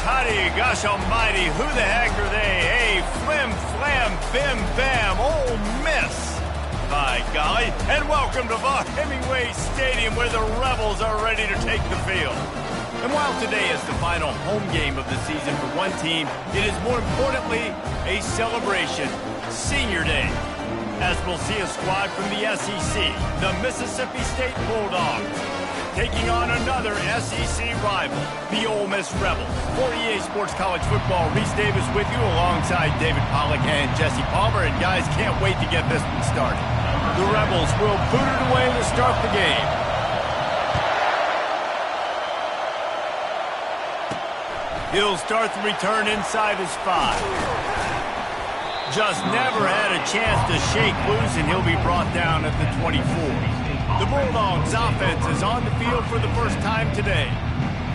Howdy, gosh almighty, who the heck are they? Hey, flim, flam, bim, bam, Ole Miss. By golly, and welcome to Vaught Hemingway Stadium where the Rebels are ready to take the field. And while today is the final home game of the season for one team, it is more importantly a celebration, Senior Day, as we'll see a squad from the SEC, the Mississippi State Bulldogs, taking on another SEC rival, the Ole Miss Rebels. For EA Sports College Football, Reese Davis with you alongside David Pollack and Jesse Palmer. And guys, can't wait to get this one started. The Rebels will boot it away to start the game. He'll start the return inside his 5. Just never had a chance to shake loose, and he'll be brought down at the 24. The Bulldogs offense is on the field for the first time today.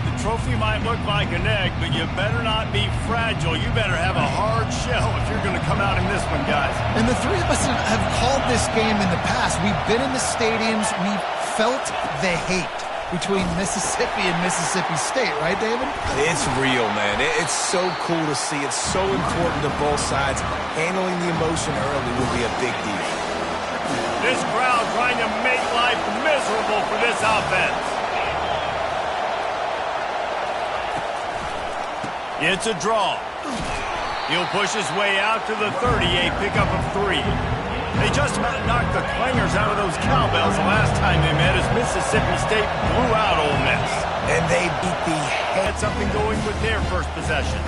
The trophy might look like an egg, but you better not be fragile. You better have a hard shell if you're going to come out in this one, guys. And the three of us have called this game in the past. We've been in the stadiums. We've felt the hate between Mississippi and Mississippi State, right, David? It's real, man. It's so cool to see. It's so important to both sides. Handling the emotion early will be a big deal. This crowd trying to make life miserable for this offense. It's a draw. He'll push his way out to the 30, a pickup of 3. They just about knocked the clangers out of those cowbells the last time they met as Mississippi State blew out Ole Miss. And they beat the had something going with their first possession.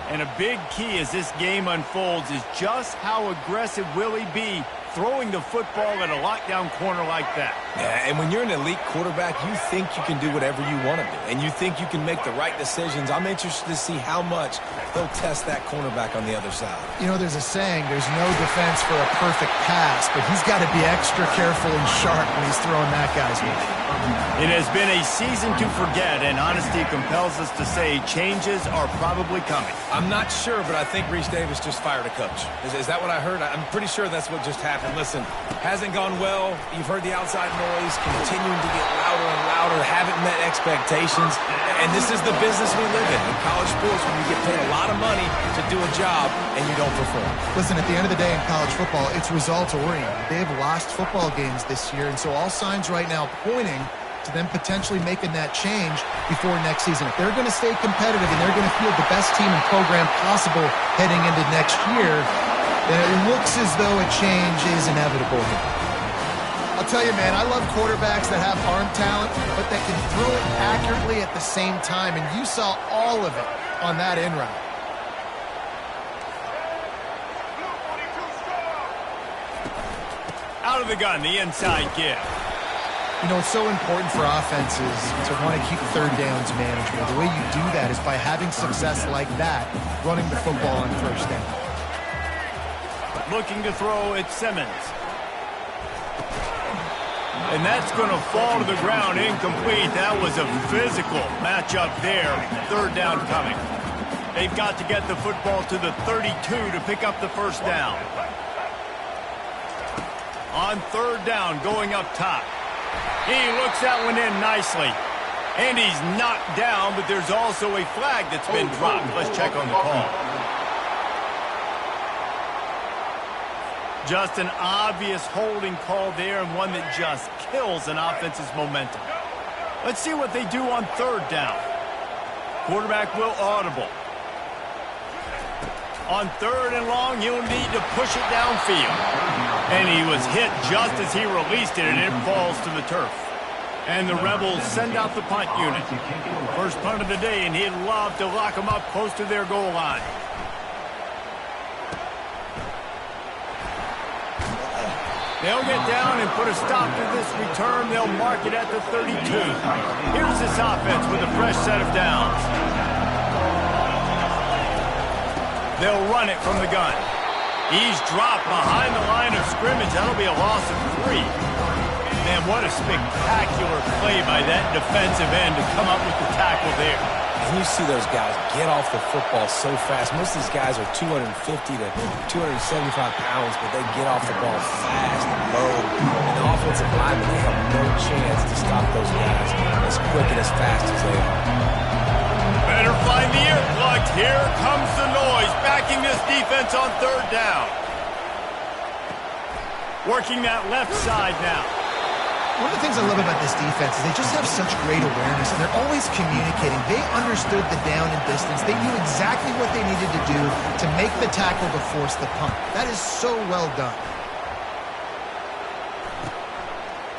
And a big key as this game unfolds is just how aggressive will he be throwing the football at a lockdown corner like that. Yeah, and when you're an elite quarterback, you think you can do whatever you want to do, and you think you can make the right decisions. I'm interested to see how much they'll test that cornerback on the other side. You know, there's a saying, there's no defense for a perfect pass, but he's got to be extra careful and sharp when he's throwing that guy's way. It has been a season to forget, and honesty compels us to say changes are probably coming. I'm not sure, but I think Reese Davis just fired a coach. Is that what I heard? I'm pretty sure that's what just happened. Listen, hasn't gone well. You've heard the outside noise, continuing to get louder and louder, haven't met expectations. And this is the business we live in college sports, when you get paid a lot of money to do a job and you don't perform. Listen, at the end of the day in college football, it's results-oriented. They have lost football games this year, and so all signs right now pointing to them potentially making that change before next season. If they're going to stay competitive and they're going to field the best team and program possible heading into next year, then it looks as though a change is inevitable here. I'll tell you, man, I love quarterbacks that have arm talent, but that can throw it accurately at the same time, and you saw all of it on that in route. Out of the gun, the inside give. You know, it's so important for offenses to want to keep third downs manageable. The way you do that is by having success like that, running the football on first down. Looking to throw at Simmons. And that's going to fall to the ground incomplete. That was a physical matchup there. Third down coming. They've got to get the football to the 32 to pick up the first down. On third down, going up top. He looks that one in nicely. And he's knocked down, but there's also a flag that's been dropped. Let's check on the call. Just an obvious holding call there, and one that just kills an offense's momentum. Let's see what they do on third down. Quarterback will audible. On third and long, he'll need to push it downfield. And he was hit just as he released it, and it falls to the turf. And the Rebels send out the punt unit. First punt of the day, and he'd love to lock them up close to their goal line. They'll get down and put a stop to this return. They'll mark it at the 32. Here's this offense with a fresh set of downs. They'll run it from the gun. He's dropped behind the line of scrimmage. That'll be a loss of 3. Man, what a spectacular play by that defensive end to come up with the tackle there. And you see those guys get off the football so fast. Most of these guys are 250 to 275 pounds, but they get off the ball fast and low. And the offensive linemen, they have no chance to stop those guys as quick and as fast as they are. Better find the earplugs. Here comes the noise, backing this defense on third down. Working that left side now. One of the things I love about this defense is they just have such great awareness, and they're always communicating. They understood the down and distance. They knew exactly what they needed to do to make the tackle to force the punt. That is so well done.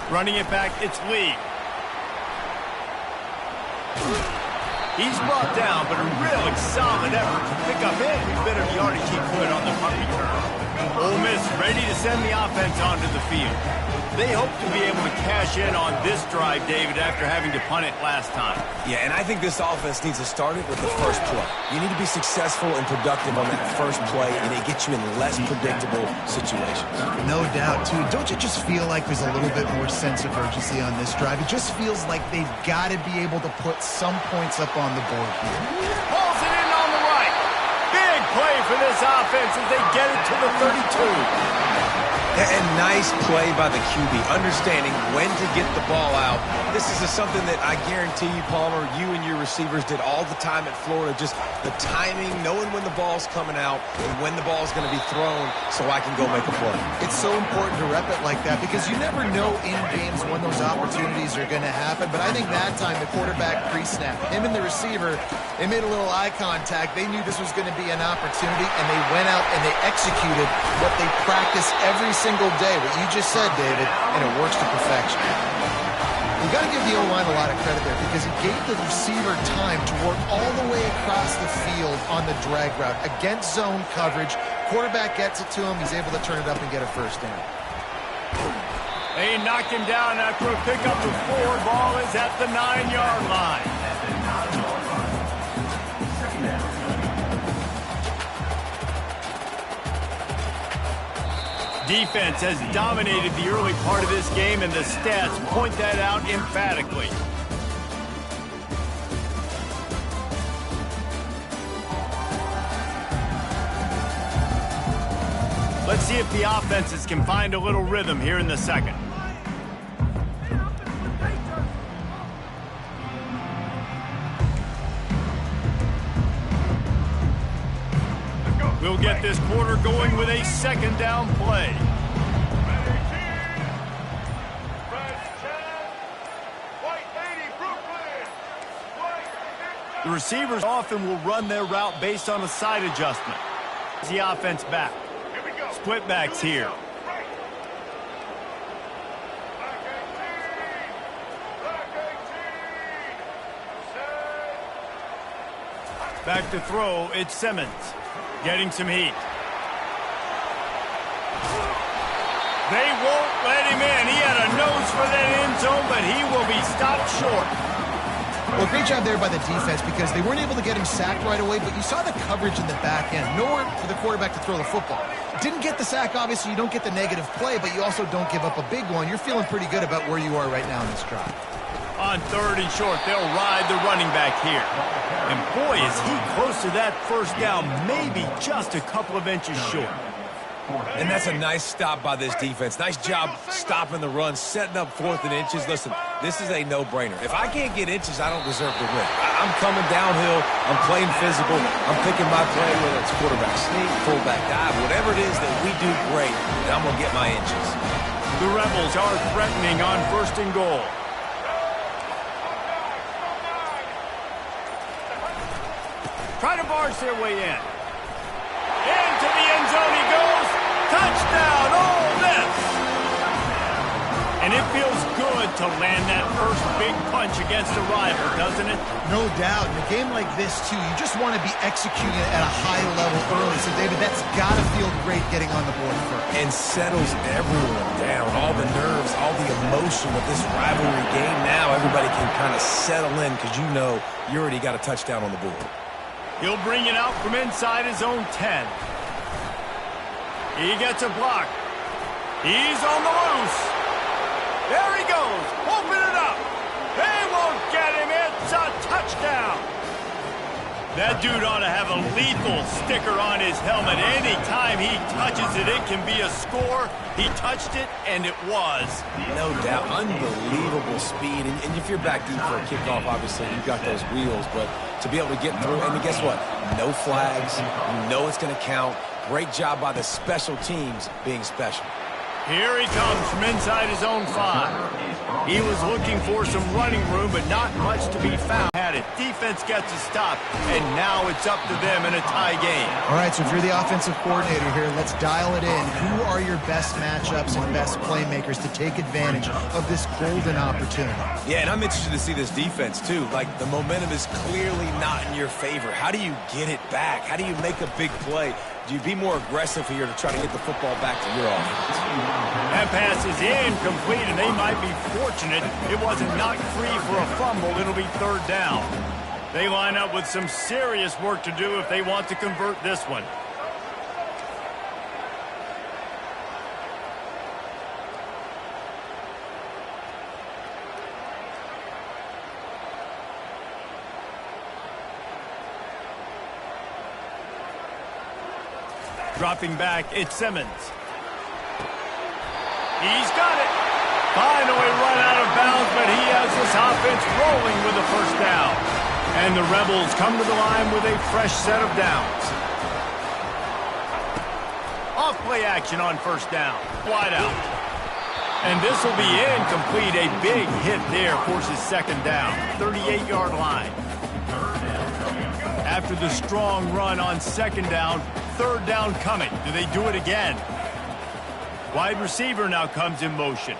Running it back, it's Lee. He's brought down, but a really solid effort to pick up every bit of yardage he could on the punt return. Ole Miss ready to send the offense onto the field. They hope to be able to cash in on this drive, David, after having to punt it last time. Yeah, and I think this offense needs to start it with the first play. You need to be successful and productive on that first play, and it gets you in less predictable situations. No doubt, too. Don't you just feel like there's a little bit more sense of urgency on this drive? It just feels like they've got to be able to put some points up on the board here. Pulls it in on the right. Big play for this offense as they get it to the 32. And nice play by the QB, understanding when to get the ball out. This is something that I guarantee you, Palmer, you and your receivers did all the time at Florida. Just the timing, knowing when the ball's coming out and when the ball's going to be thrown so I can go make a play. It's so important to rep it like that because you never know in games when those opportunities are going to happen. But I think that time the quarterback pre-snap, him and the receiver, they made a little eye contact. They knew this was going to be an opportunity, and they went out and they executed what they practice every single day, what you just said, David, and it works to perfection. You got to give the O-line a lot of credit there because it gave the receiver time to work all the way across the field on the drag route against zone coverage. Quarterback gets it to him. He's able to turn it up and get a first down. They knock him down after a pickup of 4. Ball is at the 9-yard line. Defense has dominated the early part of this game, and the stats point that out emphatically. Let's see if the offenses can find a little rhythm here in the second. We'll get this quarter going with a second down play. The receivers often will run their route based on a side adjustment. The offense back. Split backs here. Back to throw, it's Simmons. Getting some heat. They won't let him in. He had a nose for that end zone, but he will be stopped short. Well, great job there by the defense because they weren't able to get him sacked right away, but you saw the coverage in the back end. Nowhere for the quarterback to throw the football. Didn't get the sack, obviously. You don't get the negative play, but you also don't give up a big one. You're feeling pretty good about where you are right now in this drive. On 3rd and short, they'll ride the running back here. And boy, is he close to that first down, maybe just a couple of inches short. And that's a nice stop by this defense. Nice job stopping the run, setting up 4th and inches. Listen, this is a no-brainer. If I can't get inches, I don't deserve to win. I'm coming downhill. I'm playing physical. I'm picking my play, whether it's quarterback sneak, fullback dive, whatever it is that we do great, and I'm going to get my inches. The Rebels are threatening on 1st and goal. Try to barge their way in. Into the end zone he goes. Touchdown, Ole Miss! And it feels good to land that first big punch against a rival, doesn't it? No doubt. In a game like this, too, you just want to be executing at a high level early. So, David, that's got to feel great getting on the board first. And settles everyone down. All the nerves, all the emotion of this rivalry game. Now everybody can kind of settle in because you know you already got a touchdown on the board. He'll bring it out from inside his own 10. He gets a block. He's on the loose. There he goes. Open it up. They won't get him. It's a touchdown. That dude ought to have a lethal sticker on his helmet. Anytime he touches it, it can be a score. He touched it, and it was. No doubt. Unbelievable speed. And if you're back deep for a kickoff, obviously, you've got those wheels. But to be able to get through, and guess what? No flags. You know it's going to count. Great job by the special teams being special. Here he comes from inside his own 5. He was looking for some running room, but not much to be found. Had it. Defense gets a stop, and now it's up to them in a tie game. All right, so if you're the offensive coordinator here, let's dial it in. Who are your best matchups and best playmakers to take advantage of this golden opportunity? Yeah, and I'm interested to see this defense, too. Like, the momentum is clearly not in your favor. How do you get it back? How do you make a big play? Do you be more aggressive here to try to get the football back to your offense? That pass is incomplete, and they might be fortunate it wasn't knocked free for a fumble. It'll be 3rd down. They line up with some serious work to do if they want to convert this one. Dropping back, it's Simmons. He's got it. Finally run out of bounds, but he has this offense rolling with a 1st down. And the Rebels come to the line with a fresh set of downs. Off play action on 1st down. Wide out. And this will be incomplete. A big hit there forces 2nd down. 38-yard line. After the strong run on 2nd down, 3rd down coming. Do they do it again? Wide receiver now comes in motion.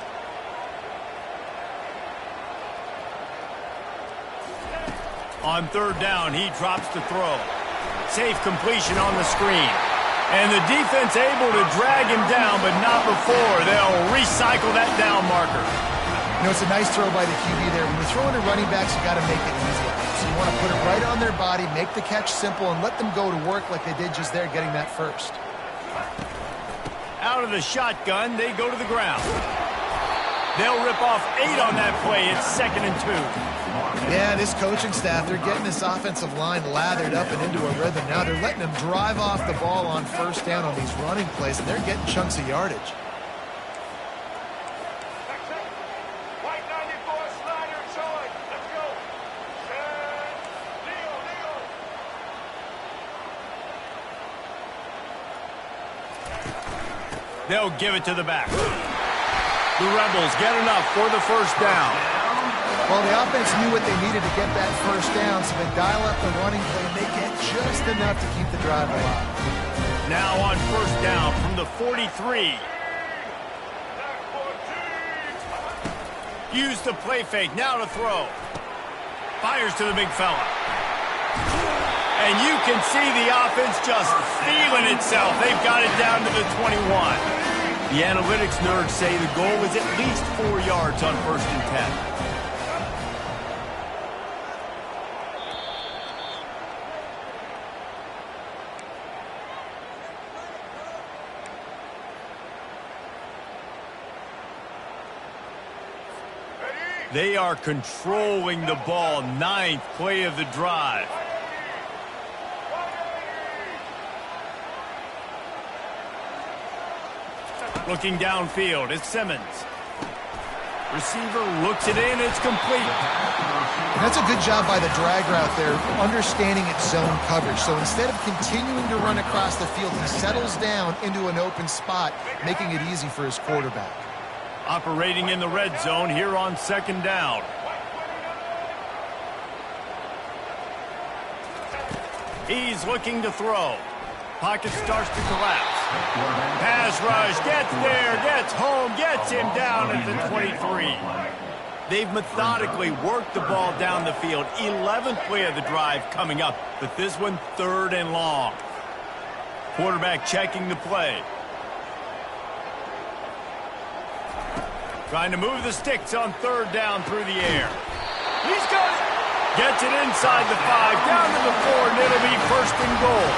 On 3rd down, he drops the throw. Safe completion on the screen. And the defense able to drag him down, but not before. They'll recycle that down marker. You know, it's a nice throw by the QB there. When you're throwing to running backs, you got to make it easy. So you want to put it right on their body, make the catch simple, and let them go to work like they did just there, getting that 1st. Out of the shotgun, they go to the ground. They'll rip off 8 on that play. It's 2nd and 2. Yeah, this coaching staff, they're getting this offensive line lathered up and into a rhythm. Now they're letting them drive off the ball on 1st down on these running plays, and they're getting chunks of yardage. They'll give it to the back. The Rebels get enough for the 1st down. Well, the offense knew what they needed to get that 1st down, so they dial up the running play, and they get just enough to keep the drive alive. Now on 1st down from the 43. Use the play fake, now to throw. Fires to the big fella. And you can see the offense just feeling itself. They've got it down to the 21. The analytics nerds say the goal is at least 4 yards on 1st and 10. They are controlling the ball. 9th play of the drive. Looking downfield, it's Simmons. Receiver looks it in, it's complete. And that's a good job by the drag route there, understanding its zone coverage. So instead of continuing to run across the field, he settles down into an open spot, making it easy for his quarterback. Operating in the red zone here on 2nd down. He's looking to throw. Pocket starts to collapse. Pass rush, gets there, gets home, gets him down at the 23. They've methodically worked the ball down the field. 11th play of the drive coming up, but this one 3rd and long. Quarterback checking the play. Trying to move the sticks on 3rd down through the air. He's got it. Gets it inside the 5, down to the 4, and it'll be 1st and goal.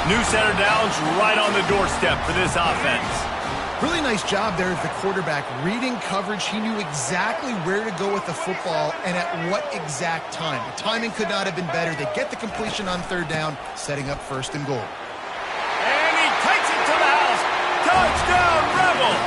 New set of downs right on the doorstep for this offense. Really nice job there as the quarterback. Reading coverage, he knew exactly where to go with the football and at what exact time. The timing could not have been better. They get the completion on third down, setting up first and goal. And he takes it to the house. Touchdown, Rebels!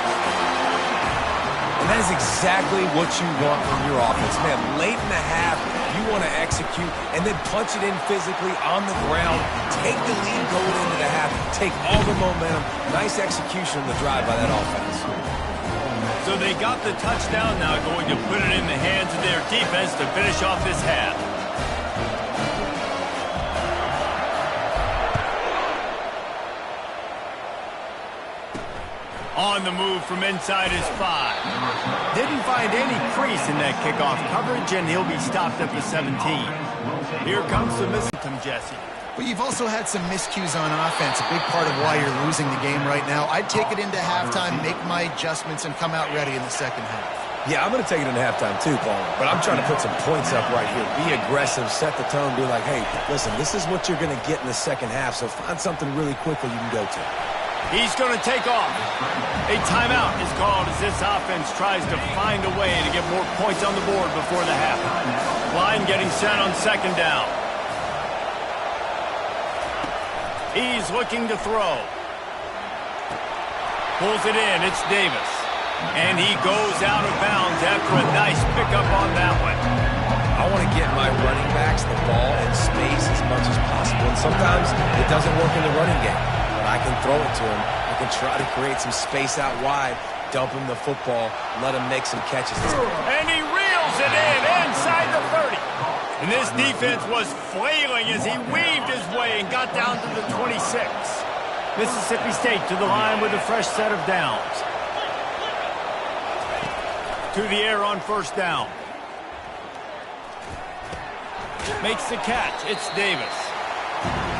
And that is exactly what you want from your offense. Man, late in the half, you want to execute and then punch it in physically on the ground, take the lead going into the half, take all the momentum. Nice execution on the drive by that offense. So they got the touchdown, now going to put it in the hands of their defense to finish off this half. On the move from inside his 5. Didn't find any crease in that kickoff coverage, and he'll be stopped at the 17. Here comes the miscue, Jesse. But you've also had some miscues on offense, a big part of why you're losing the game right now. I'd take it into halftime, make my adjustments, and come out ready in the second half. Yeah, I'm going to take it into halftime too, Paul. But I'm trying to put some points up right here. Be aggressive, set the tone, be like, hey, listen, this is what you're going to get in the second half, so find something really quickly you can go to. He's going to take off. A timeout is called as this offense tries to find a way to get more points on the board before the half. Line getting set on second down. He's looking to throw. Pulls it in. It's Davis. And he goes out of bounds after a nice pickup on that one. I want to get my running backs the ball in space as much as possible. And sometimes it doesn't work in the running game. I can throw it to him. I can try to create some space out wide, dump him the football, let him make some catches. And he reels it in inside the 30. And this defense was flailing as he weaved his way and got down to the 26. Mississippi State to the line with a fresh set of downs. To the air on first down. Makes the catch. It's Davis.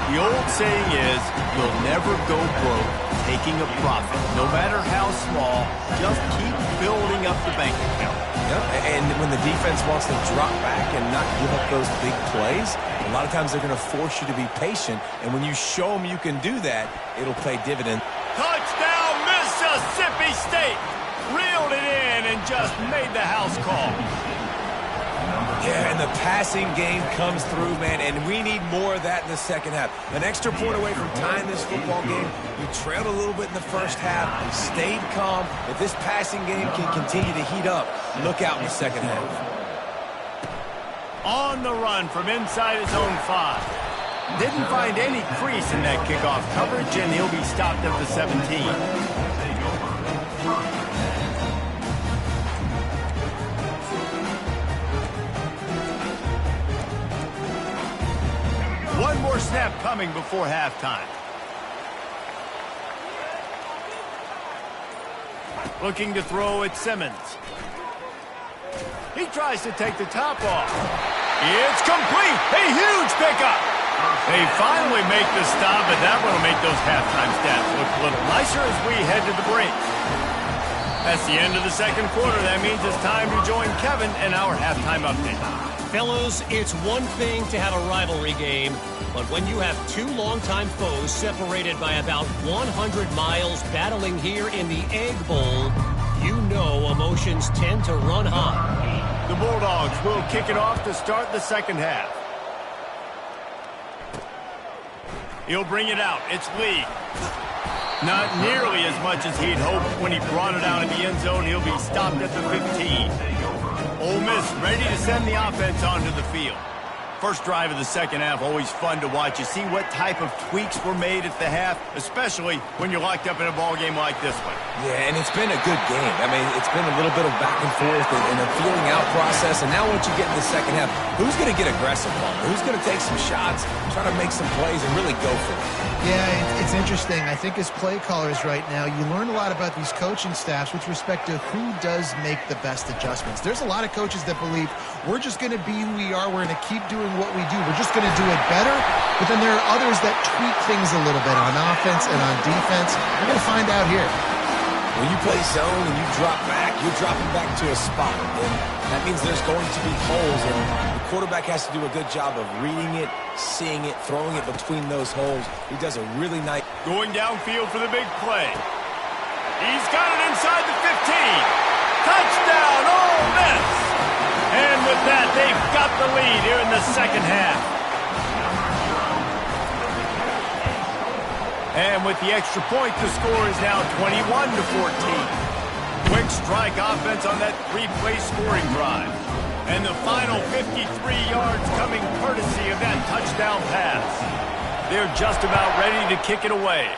The old saying is, you'll never go broke taking a profit. No matter how small, just keep building up the bank account. Yep, and when the defense wants to drop back and not give up those big plays, a lot of times they're going to force you to be patient. And when you show them you can do that, it'll pay dividends. Touchdown, Mississippi State! Reeled it in and just made the house call. Yeah, and the passing game comes through, man, and we need more of that in the second half. An extra point away from tying this football game. We trailed a little bit in the first half. We stayed calm. If this passing game can continue to heat up, look out in the second half. On the run from inside his own 5. Didn't find any crease in that kickoff coverage, and he'll be stopped at the 17. One more snap coming before halftime. Looking to throw at Simmons. He tries to take the top off. It's complete. A huge pickup. They finally make the stop, but that one will make those halftime stats look a little nicer as we head to the break. That's the end of the second quarter. That means it's time to join Kevin in our halftime update. Fellas, it's one thing to have a rivalry game, but when you have two longtime foes separated by about 100 miles battling here in the Egg Bowl, you know emotions tend to run high. The Bulldogs will kick it off to start the second half. He'll bring it out. It's Lee. Not nearly as much as he'd hoped when he brought it out in the end zone. He'll be stopped at the 15. Ole Miss ready to send the offense onto the field. First drive of the second half, always fun to watch. You see what type of tweaks were made at the half, especially when you're locked up in a ball game like this one. Yeah, and it's been a good game. I mean, it's been a little bit of back and forth and a feeling out process. And now once you get in the second half, who's going to get aggressive, Paul? Who's going to take some shots, try to make some plays, and really go for it? Yeah, it's interesting. I think as play callers right now, you learn a lot about these coaching staffs with respect to who does make the best adjustments. There's a lot of coaches that believe we're just going to be who we are. We're going to keep doing what we do. We're just going to do it better. But then there are others that tweak things a little bit on offense and on defense. We're going to find out here. When you play zone and you drop back, you're dropping back to a spot. And that means there's going to be holes. And the quarterback has to do a good job of reading it, seeing it, throwing it between those holes. He does a really nice... Going downfield for the big play. He's got it inside the 15. Touchdown, Ole Miss. And with that, they've got the lead here in the second half. And with the extra point, the score is now 21-14. Quick strike offense on that three-play scoring drive. And the final 53 yards coming courtesy of that touchdown pass. They're just about ready to kick it away.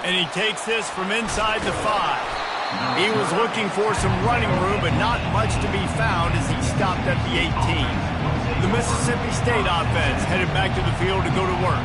And he takes this from inside the 5. He was looking for some running room, but not much to be found as he stopped at the 18. The Mississippi State offense headed back to the field to go to work.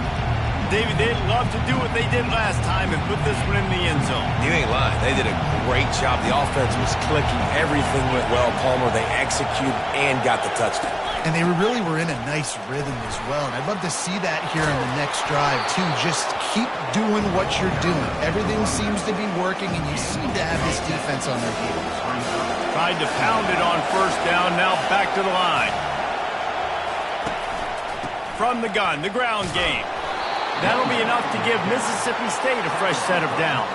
David, they'd love to do what they did last time and put this one in the end zone. You ain't lying. They did a great job. The offense was clicking. Everything went well, Palmer. They executed and got the touchdown. And they really were in a nice rhythm as well. And I'd love to see that here in the next drive, too. Just keep doing what you're doing. Everything seems to be working, and you seem to have this defense on their heels. Tried to pound it on first down, now back to the line. From the gun, the ground game. That'll be enough to give Mississippi State a fresh set of downs.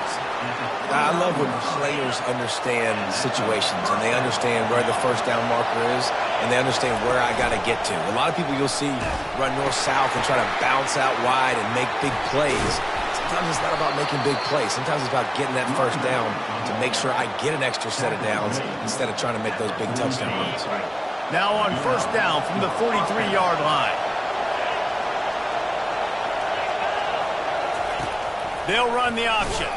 I love when players understand situations and they understand where the first down marker is and they understand where I got to get to. A lot of people you'll see run north-south and try to bounce out wide and make big plays. Sometimes it's not about making big plays. Sometimes it's about getting that first down to make sure I get an extra set of downs instead of trying to make those big touchdown runs. Now on first down from the 43-yard line. They'll run the option.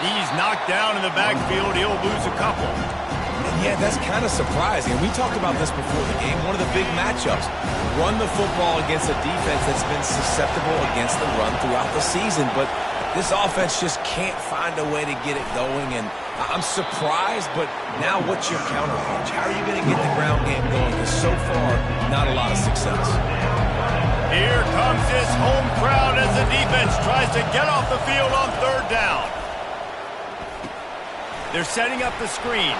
He's knocked down in the backfield. He'll lose a couple. And yeah, that's kind of surprising. We talked about this before the game. One of the big matchups. Run the football against a defense that's been susceptible against the run throughout the season. But this offense just can't find a way to get it going. And I'm surprised, but now what's your counterpunch? How are you going to get the ground game going? Because so far, not a lot of success. Here comes this home crowd as the defense tries to get off the field on third down. They're setting up the screen.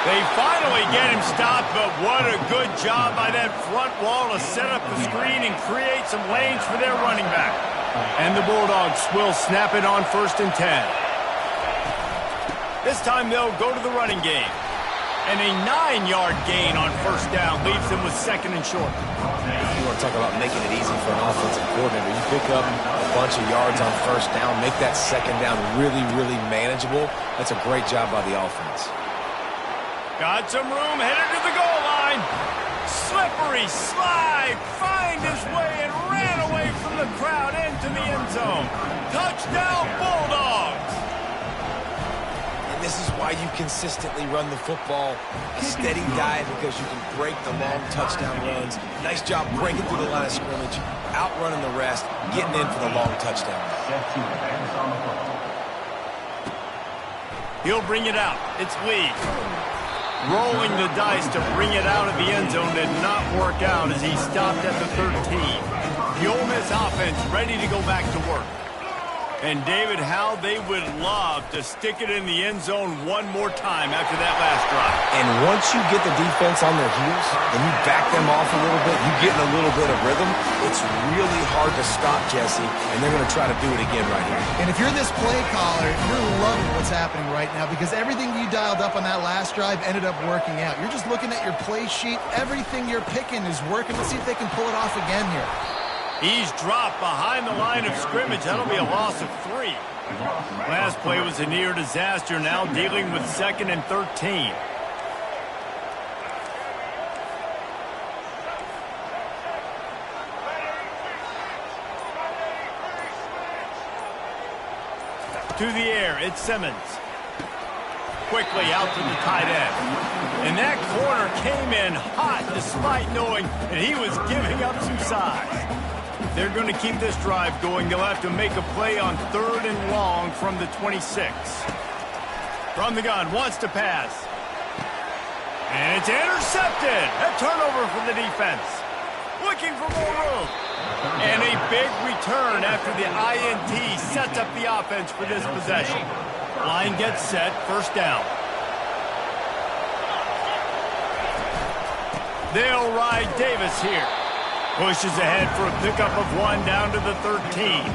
They finally get him stopped, but what a good job by that front wall to set up the screen and create some lanes for their running back. And the Bulldogs will snap it on 1st and 10. This time they'll go to the running game. And a 9-yard gain on first down leaves them with 2nd and short. You want to talk about making it easy for an offensive coordinator. You pick up a bunch of yards on first down, make that second down really, really manageable. That's a great job by the offense. Got some room, headed to the goal line. Slippery slide, find his way and ran away from the crowd into the end zone. Touchdown, Bulldogs! This is why you consistently run the football, a steady diet, because you can break the long touchdown runs. Nice job breaking through the line of scrimmage, outrunning the rest, getting in for the long touchdown. He'll bring it out. It's Lee. Rolling the dice to bring it out of the end zone did not work out as he stopped at the 13. The Ole Miss offense ready to go back to work. And, David, how they would love to stick it in the end zone one more time after that last drive. And once you get the defense on their heels and you back them off a little bit, you get in a little bit of rhythm, it's really hard to stop, Jesse, and they're going to try to do it again right here. And if you're this play caller, you're loving what's happening right now because everything you dialed up on that last drive ended up working out. You're just looking at your play sheet. Everything you're picking is working. Let's see if they can pull it off again here. He's dropped behind the line of scrimmage. That'll be a loss of 3. Last play was a near disaster. Now dealing with 2nd and 13. To the air, it's Simmons. Quickly out to the tight end. And that corner came in hot despite knowing that he was giving up some size. They're going to keep this drive going. They'll have to make a play on 3rd and long from the 26. From the gun, wants to pass. And it's intercepted. A turnover for the defense. Looking for more room. And a big return after the INT sets up the offense for this possession. Line gets set, 1st down. They'll ride Davis here. Pushes ahead for a pickup of 1 down to the 13.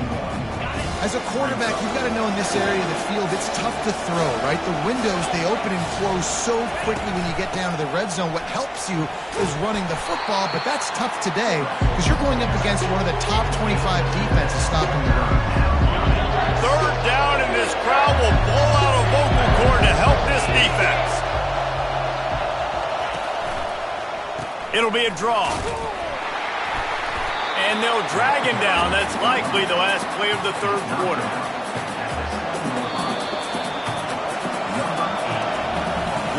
As a quarterback, you've got to know in this area of the field, it's tough to throw, right? The windows, they open and close so quickly when you get down to the red zone. What helps you is running the football, but that's tough today because you're going up against one of the top 25 defenses stopping the run. Third down, and this crowd will blow out a vocal cord to help this defense. It'll be a draw. And they'll drag him down. That's likely the last play of the third quarter.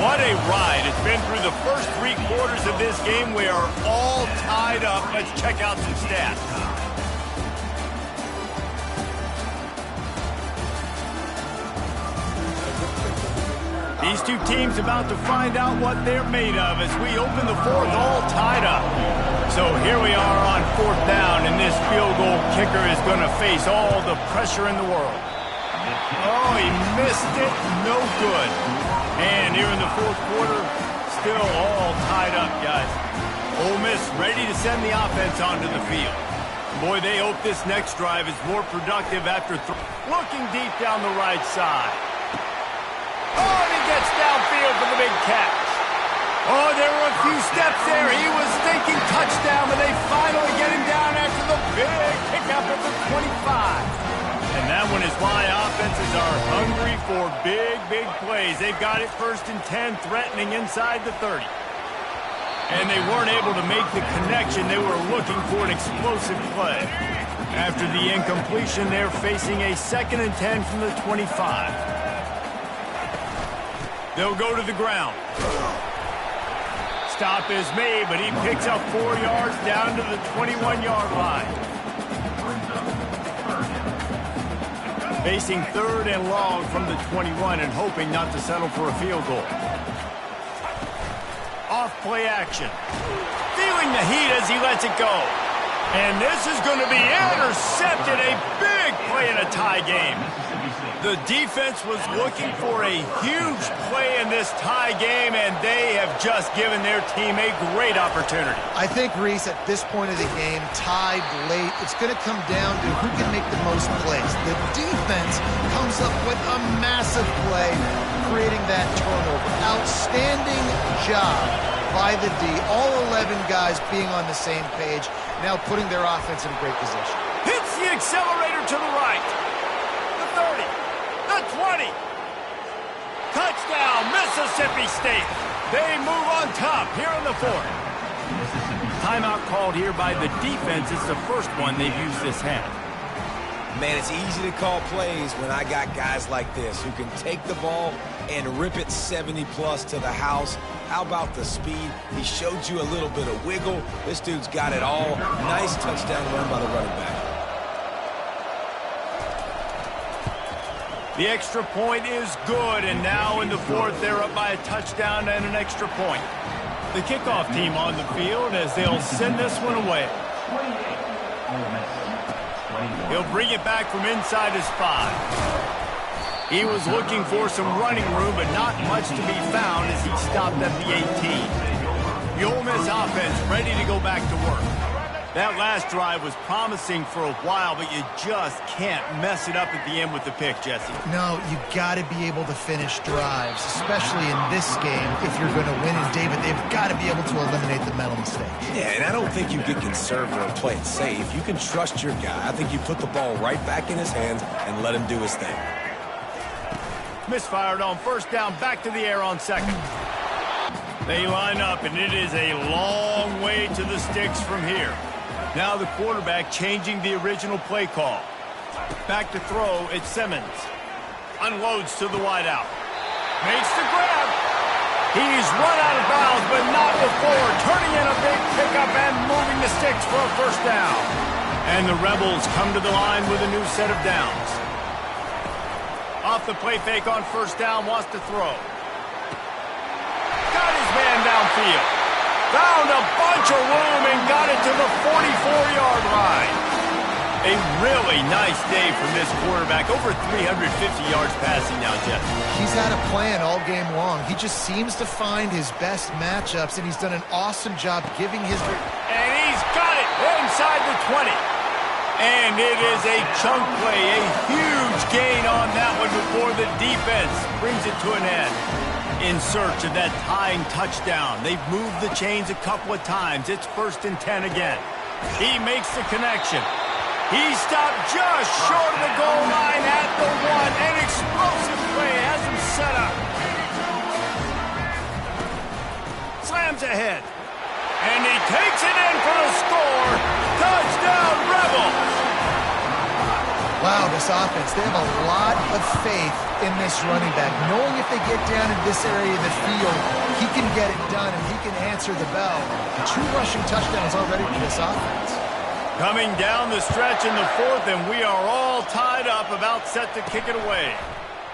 What a ride. It's been through the first 3 quarters of this game. We are all tied up. Let's check out some stats. These two teams about to find out what they're made of as we open the fourth all tied up. So here we are on 4th down, and this field goal kicker is going to face all the pressure in the world. Oh, he missed it. No good. And here in the fourth quarter, still all tied up, guys. Ole Miss ready to send the offense onto the field. Boy, they hope this next drive is more productive after looking deep down the right side. Oh, and he gets downfield for the big catch. Oh, there were a few steps there. He was thinking touchdown, but they finally get him down after the big pickup at the 25. And that one is why offenses are hungry for big, big plays. They've got it 1st and 10, threatening inside the 30. And they weren't able to make the connection. They were looking for an explosive play. After the incompletion, they're facing a 2nd and 10 from the 25. They'll go to the ground. Stop is made, but he picks up 4 yards down to the 21-yard line. Facing 3rd and long from the 21 and hoping not to settle for a field goal. Off play action. Feeling the heat as he lets it go. And this is going to be intercepted. A big play in a tie game. The defense was looking for a huge play in this tie game, and they have just given their team a great opportunity. I think, Reese, at this point of the game, tied late, it's going to come down to who can make the most plays. The defense comes up with a massive play, creating that turnover. Outstanding job by the D. All 11 guys being on the same page, now putting their offense in great position. Hits the accelerator to the right. The 30. The 20. Touchdown, Mississippi State. They move on top here in the 4th. Timeout called here by the defense. It's the first one they've used this half. Man, it's easy to call plays when I got guys like this who can take the ball and rip it 70-plus to the house. How about the speed? He showed you a little bit of wiggle. This dude's got it all. Nice touchdown run by the running back. The extra point is good, and now in the 4th, they're up by a touchdown and an extra point. The kickoff team on the field as they'll send this one away. He'll bring it back from inside his 5. He was looking for some running room, but not much to be found as he stopped at the 18. The Ole Miss offense ready to go back to work. That last drive was promising for a while, but you just can't mess it up at the end with the pick, Jesse. No, you got to be able to finish drives, especially in this game. If you're going to win, and David, they've got to be able to eliminate the mental mistakes. Yeah, and I don't think you get conservative and play it safe. You can trust your guy. I think you put the ball right back in his hands and let him do his thing. Misfired on 1st down, back to the air on 2nd. They line up, and it is a long way to the sticks from here. Now the quarterback changing the original play call. Back to throw, it's Simmons. Unloads to the wideout. Makes the grab. He's run out of bounds, but not before. Turning in a big pickup and moving the sticks for a 1st down. And the Rebels come to the line with a new set of downs. Off the play fake on 1st down, wants to throw. Got his man downfield. Found a bunch of room and got it to the 44-yard line. A really nice day from this quarterback. Over 350 yards passing now, Jeff. He's had a plan all game long. He just seems to find his best matchups, and he's done an awesome job giving his... And he's got it inside the 20. And it is a chunk play, a huge gain on that one before the defense brings it to an end. In search of that tying touchdown. They've moved the chains a couple of times. It's 1st and 10 again. He makes the connection. He stopped just short of the goal line at the 1. An explosive play has him set up. Slams ahead. And he takes it in for the score. Touchdown, Rebels! Wow, this offense, they have a lot of faith in this running back, knowing if they get down in this area of the field, he can get it done and he can answer the bell. 2 rushing touchdowns already for this offense. Coming down the stretch in the 4th, and we are all tied up, about set to kick it away.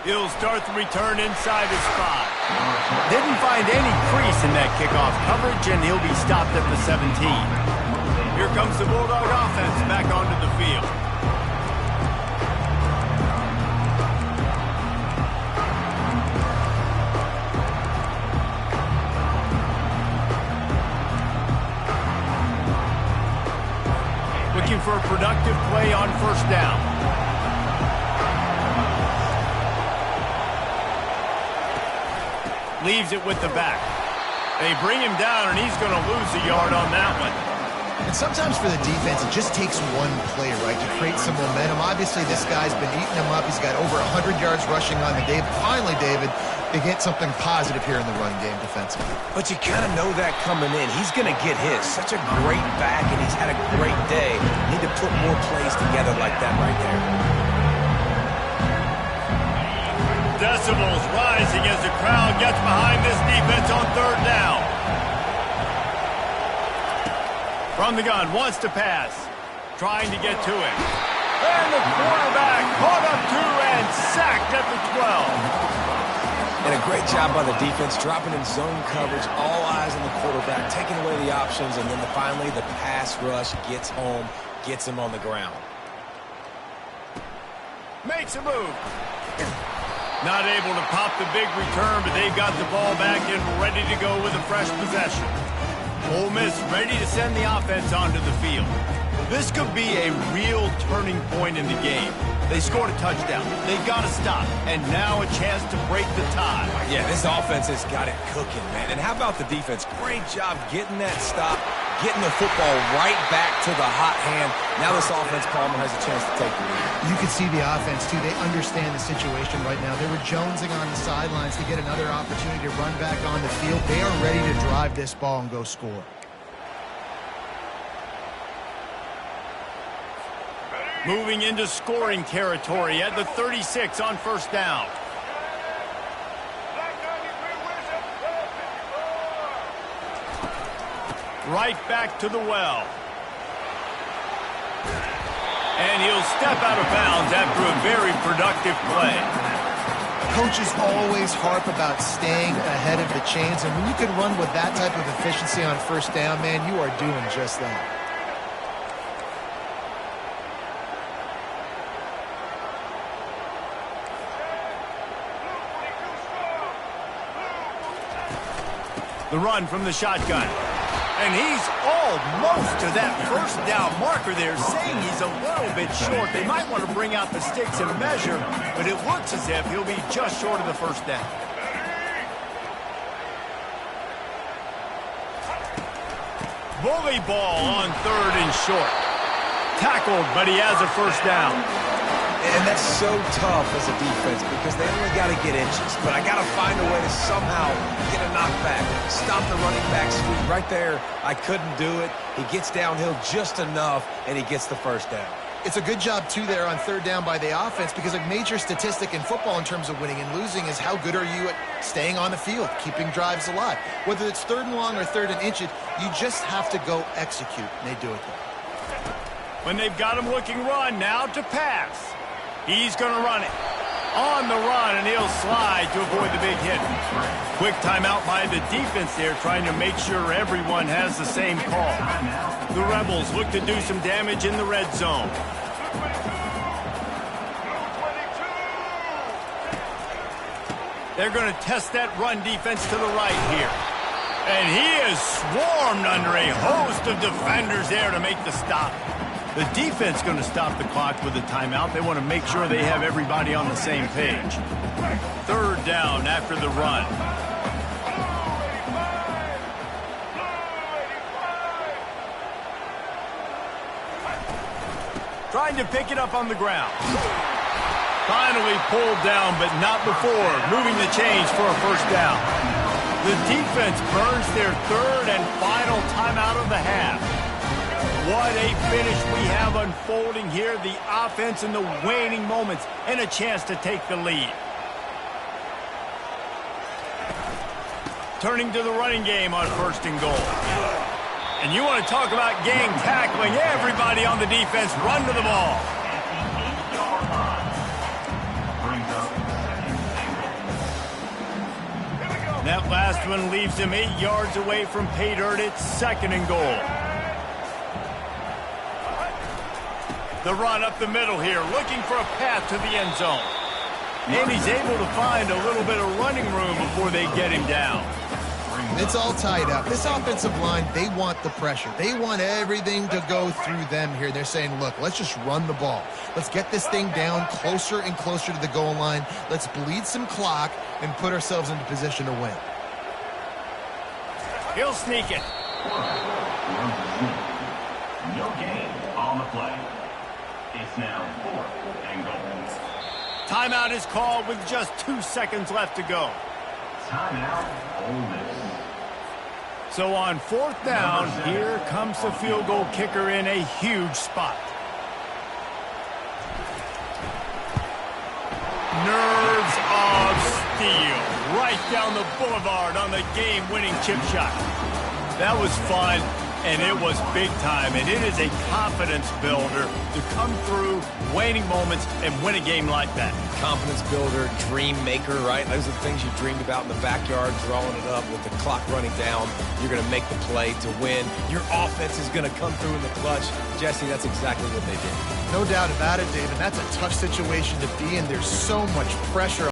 He'll start the return inside his 5. Didn't find any crease in that kickoff coverage, and he'll be stopped at the 17. Here comes the Bulldog offense back onto the field. Looking for a productive play on 1st down. Leaves it with the back. They bring him down, and he's going to lose a yard on that one. And sometimes for the defense, it just takes one play, right, to create some momentum. Obviously, this guy's been eating him up. He's got over 100 yards rushing on the day. But finally, David, they get something positive here in the run game defensively. But you kind of know that coming in. He's going to get his. Such a great back, and he's had a great day. Need to put more plays together like that right there. Decibels rising as the crowd gets behind this defense on 3rd down. From the gun, wants to pass. Trying to get to it. And the quarterback caught up to and sacked at the 12. And a great job by the defense, dropping in zone coverage, all eyes on the quarterback, taking away the options, and then finally the pass rush gets home, gets him on the ground. Makes a move. Not able to pop the big return, but they've got the ball back and ready to go with a fresh possession. Ole Miss ready to send the offense onto the field. This could be a real turning point in the game. They scored a touchdown. They got to stop. And now a chance to break the tie. Yeah, this offense has got it cooking, man. And how about the defense? Great job getting that stop, getting the football right back to the hot hand. Now this offense, Palmer, has a chance to take the lead. You can see the offense, too. They understand the situation right now. They were jonesing on the sidelines to get another opportunity to run back on the field. They are ready to drive this ball and go score. Moving into scoring territory at the 36 on 1st down. Right back to the well. And he'll step out of bounds after a very productive play. Coaches always harp about staying ahead of the chains, and when you can run with that type of efficiency on 1st down, man, you are doing just that. The run from the shotgun. And he's almost to that 1st down marker there, saying he's a little bit short. They might want to bring out the sticks and measure, but it looks as if he'll be just short of the 1st down. Bully ball on 3rd and short. Tackled, but he has a 1st down. And that's so tough as a defense because they only got to get inches. But I got to find a way to somehow get a knockback, stop the running back sweep. Right there, I couldn't do it. He gets downhill just enough, and he gets the 1st down. It's a good job, too, there on 3rd down by the offense because a major statistic in football in terms of winning and losing is how good are you at staying on the field, keeping drives alive. Whether it's 3rd and long or 3rd and inches, you just have to go execute, and they do it there. When they've got him looking run, now to pass. He's going to run it. On the run, and he'll slide to avoid the big hit. Quick timeout by the defense there, trying to make sure everyone has the same call. The Rebels look to do some damage in the red zone. They're going to test that run defense to the right here. And he is swarmed under a host of defenders there to make the stop. The defense going to stop the clock with a timeout. They want to make sure they have everybody on the same page. Third down after the run. Trying to pick it up on the ground. Finally pulled down, but not before moving the chains for a first down. The defense burns their third and final timeout of the half. What a finish we have unfolding here. The offense in the waning moments and a chance to take the lead. Turning to the running game on first and goal. And you want to talk about gang tackling. Everybody on the defense run to the ball. That last one leaves him 8 yards away from pay dirt. It's second and goal. The run up the middle here, looking for a path to the end zone. And he's able to find a little bit of running room before they get him down. It's all tied up. This offensive line, they want the pressure. They want everything to go through them here. They're saying, look, let's just run the ball. Let's get this thing down closer and closer to the goal line. Let's bleed some clock and put ourselves into position to win. He'll sneak it. No gain on the play. It's now 4th and goal. Timeout is called with just 2 seconds left to go. Timeout, Ole Miss. So on fourth down, here comes the field goal kicker in a huge spot. Nerves of steel. Right down the boulevard on the game-winning chip shot. That was fun, and it was big time. And it is a confidence builder to come through waning moments and win a game like that. Confidence builder, dream maker, right? Those are the things you dreamed about in the backyard, drawing it up with the clock running down. You're going to make the play to win. Your offense is going to come through in the clutch. Jesse, that's exactly what they did. No doubt about it, David. That's a tough situation to be in. There's so much pressure